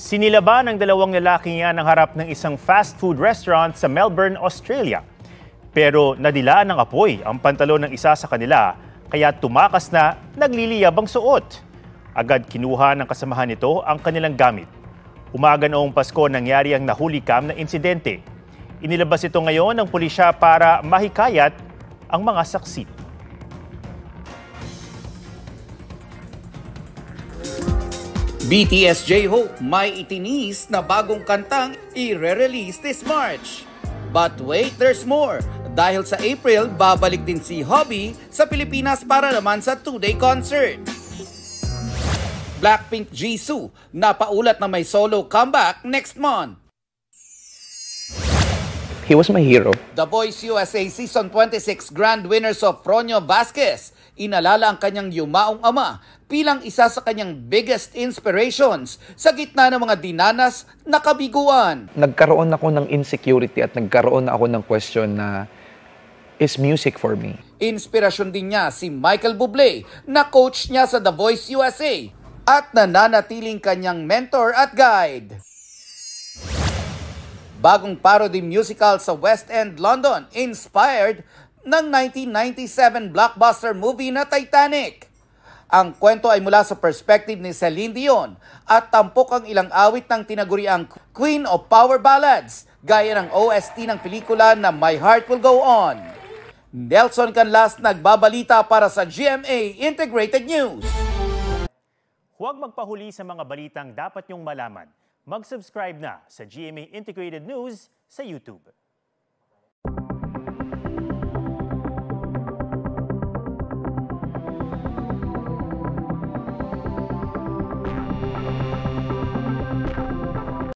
Sinilaba ng dalawang lalaki yan ang harap ng isang fast food restaurant sa Melbourne, Australia. Pero nadilaan ng apoy ang pantalon ng isa sa kanila, kaya tumakas na nagliliyab ang suot. Agad kinuha ng kasamahan nito ang kanilang gamit. Umaga noong Pasko nangyari ang nahulikam na insidente. Inilabas ito ngayon ng pulisya para mahikayat ang mga saksi. BTS J-Hope may itinis na bagong kantang i-release this March. But wait, there's more. Dahil sa April, babalik din si Hobby sa Pilipinas para naman sa 2-day concert. Blackpink Jisoo napaulat na may solo comeback next month. He was my hero. The Voice USA Season 26 Grand Winner Sofronio Vasquez inalala ang kanyang yumaong ama bilang isa sa kanyang biggest inspirations sa gitna ng mga dinanas na kabiguan. Nagkaroon ako ng insecurity at nagkaroon ako ng question na, is music for me? Inspirasyon din niya si Michael Bublé na coach niya sa The Voice USA at nananatiling kanyang mentor at guide. Bagong parody musical sa West End, London, inspired ng 1997 blockbuster movie na Titanic. Ang kwento ay mula sa perspective ni Celine Dion at tampok ang ilang awit ng tinaguriang Queen of Power Ballads, gaya ng OST ng pelikula na My Heart Will Go On. Nelson Canlas nagbabalita para sa GMA Integrated News. Huwag magpahuli sa mga balitang dapat niyong malaman. Mag-subscribe na sa GMA Integrated News sa YouTube.